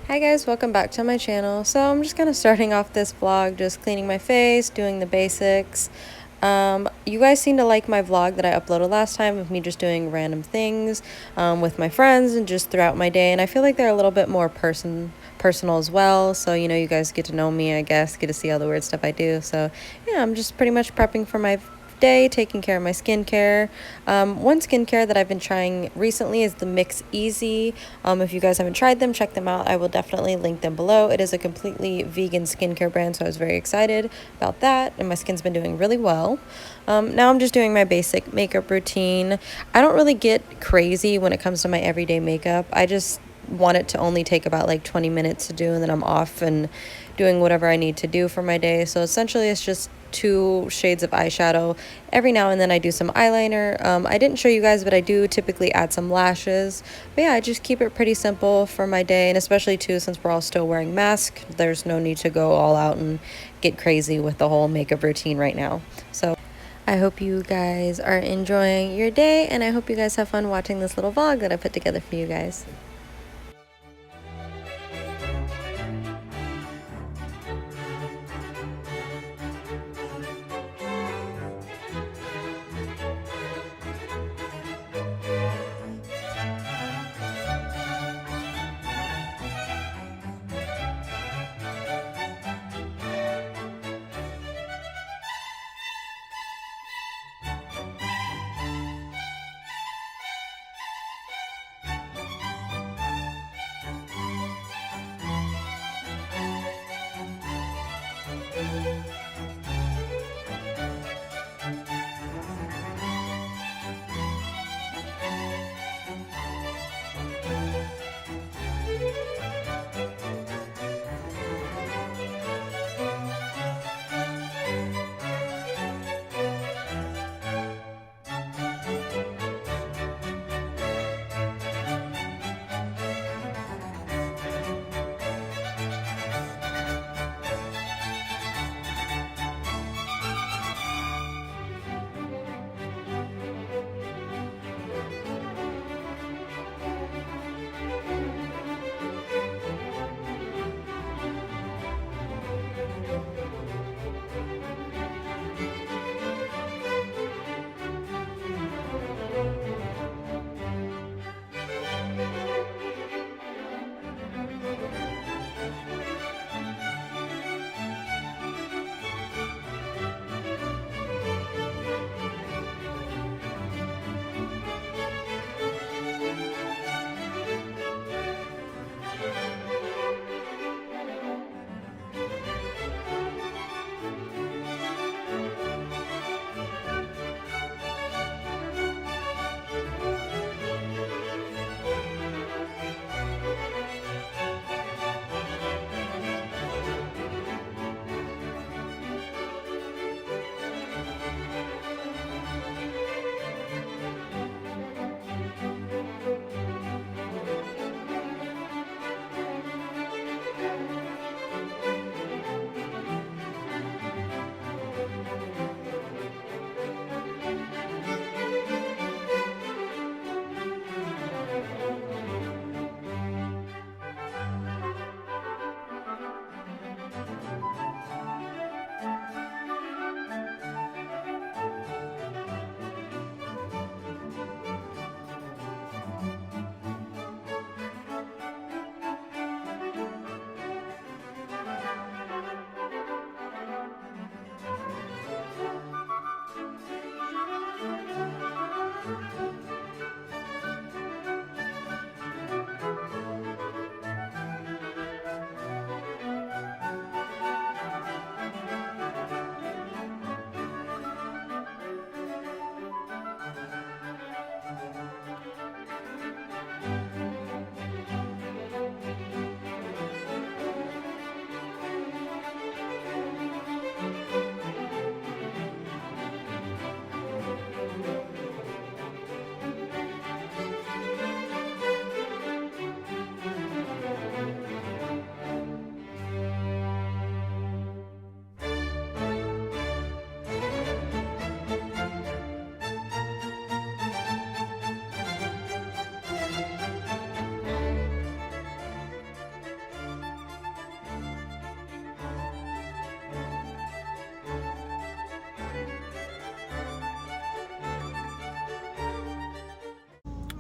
Hi guys, welcome back to my channel. So I'm just kind of starting off this vlog, just cleaning my face, doing the basics. You guys seem to like my vlog that I uploaded last time of me just doing random things with my friends and just throughout my day. And I feel like they're a little bit more personal as well. So, you guys get to know me, I guess, get to see all the weird stuff I do. So, yeah, I'm just pretty much prepping for my day, taking care of my skincare. One skincare that I've been trying recently is the Mix Easy. If you guys haven't tried them, check them out. I will definitely link them below. It is a completely vegan skincare brand, so I was very excited about that, and my skin's been doing really well. Now I'm just doing my basic makeup routine. I don't really get crazy when it comes to my everyday makeup. I just want it to only take about like 20 minutes to do, and then I'm off and doing whatever I need to do for my day. So essentially it's just 2 shades of eyeshadow. Every now and then I do some eyeliner. I didn't show you guys, but I do typically add some lashes. But yeah, I just keep it pretty simple for my day, and especially too since we're all still wearing masks, there's no need to go all out and get crazy with the whole makeup routine right now. So I hope you guys are enjoying your day, and I hope you guys have fun watching this little vlog that I put together for you guys.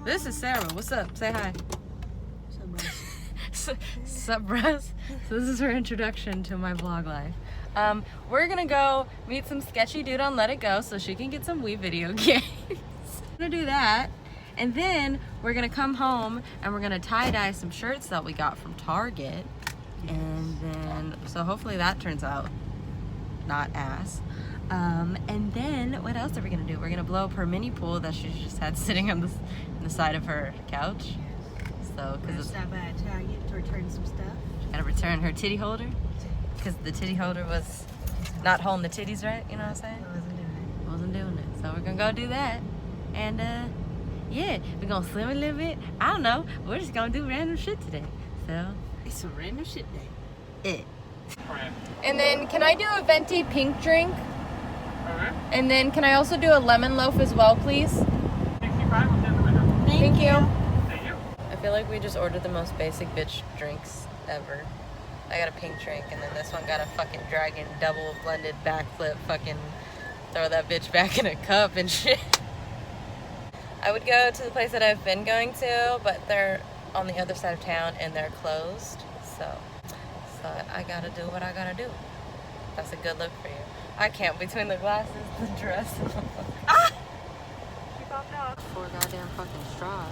This is Sarah. What's up? Say hi. Sup, bros? So this is her introduction to my vlog life. We're gonna go meet some sketchy dude on Let It Go so she can get some Wii video games. We're gonna do that, and then we're gonna come home and we're gonna tie-dye some shirts that we got from Target. And then, so hopefully that turns out not ass. And then what else are we gonna do? We're gonna blow up her mini pool that she just had sitting on the side of her couch. So, because stop by Target to return some stuff. She gotta return her titty holder because the titty holder was not holding the titties right. You know what I'm saying? Wasn't doing it. So we're gonna go do that, and yeah, we're gonna swim a little bit. I don't know. We're just gonna do random shit today. So It's a random shit day. And then can I do a venti pink drink? And then can I also do a lemon loaf as well, please? 65 will send the window. Thank you. Thank you. I feel like we just ordered the most basic bitch drinks ever. I got a pink drink, and then this one got a fucking dragon double blended backflip, fucking throw that bitch back in a cup and shit. I would go to the place that I've been going to, but they're on the other side of town and they're closed. So I gotta do what I gotta do. That's a good look for you. I can't between the glasses, the dress, and the look. Ah! You popped out. 4 goddamn fucking straws.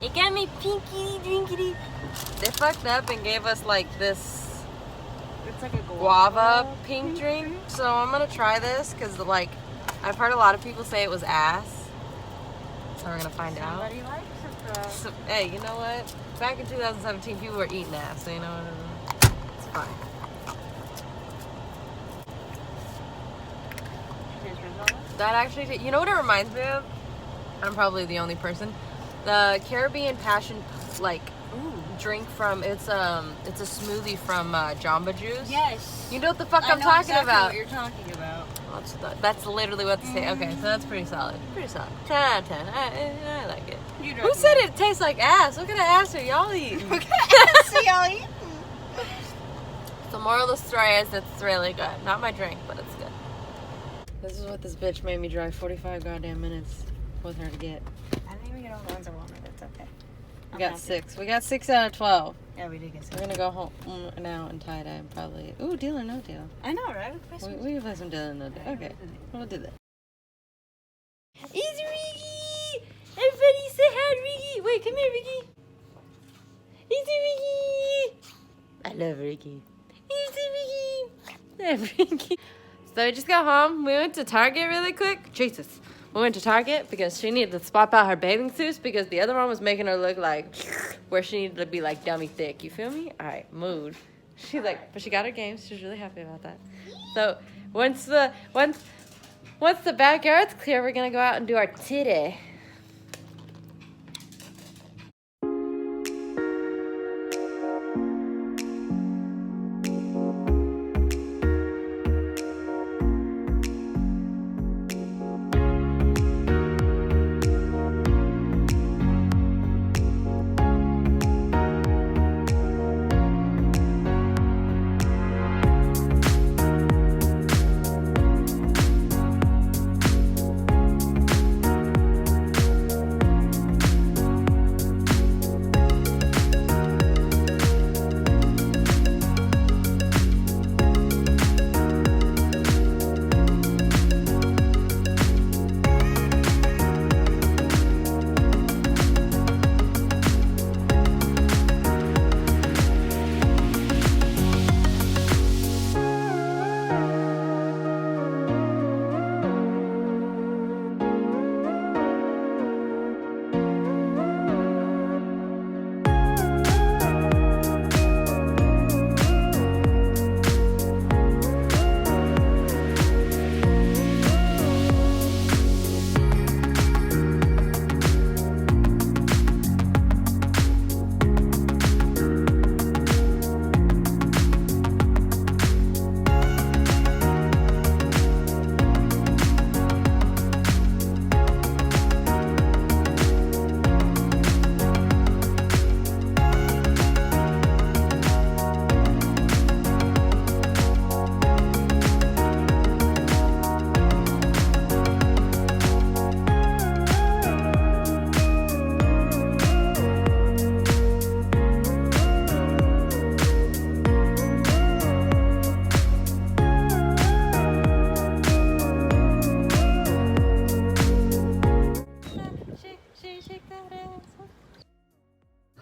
It got me pinky drinkity. They fucked up and gave us like this It's like a guava pink drink. So I'm gonna try this because like I've heard a lot of people say it was ass. So we're gonna find out. Somebody likes it though. So, hey, you know what? Back in 2017, people were eating ass, so you know what? It's fine. That actually, you know what it reminds me of? I'm probably the only person. The Caribbean Passion, like, drink from, it's a smoothie from Jamba Juice. Yes. You know what the fuck I I'm know talking exactly about. what you're talking about. That's literally what the state. Okay, so that's pretty solid. Pretty solid. 10 out of 10. I like it. You Who said it tastes like ass? What kind of ass are y'all eating? See y'all eating? The moral of the story is it's really good. Not my drink, but it's good. This is what this bitch made me drive 45 goddamn minutes with her to get. I think we get all the ones I want, but that's okay. We got 6. We got 6 out of 12. Yeah, we did get 6. We're gonna go home now and tie dye and probably. Ooh, deal or no deal. I know, right? We can play some deal or no deal. Okay, we'll do that. It's Ricky! Everybody say hi, Ricky! Wait, come here, Ricky! It's Ricky! I love Ricky. It's Ricky! Ricky. So we just got home. We went to Target really quick. Jesus. We went to Target because she needed to swap out her bathing suits because the other one was making her look like where she needed to be like dummy thick. You feel me? All right, mood. She's like, but she got her games. She's really happy about that. So once the backyard's clear, we're gonna go out and do our titty.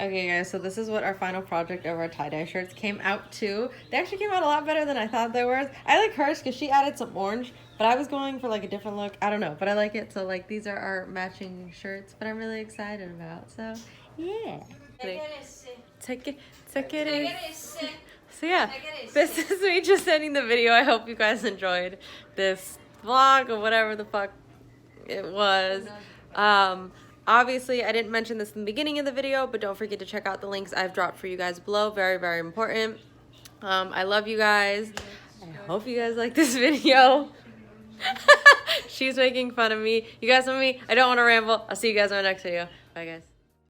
Okay guys, so this is what our final project of our tie-dye shirts came out to. They actually came out a lot better than I thought they were. I like hers because she added some orange, but I was going for like a different look. I don't know, but I like it. So like these are our matching shirts, but I'm really excited about. So yeah. Take it. So yeah, this is me just ending the video. I hope you guys enjoyed this vlog or whatever the fuck it was. Obviously, I didn't mention this in the beginning of the video, but don't forget to check out the links I've dropped for you guys below. Very, very important. I love you guys. I hope you guys like this video. She's making fun of me. You guys know me. I don't want to ramble. I'll see you guys in my next video. Bye, guys.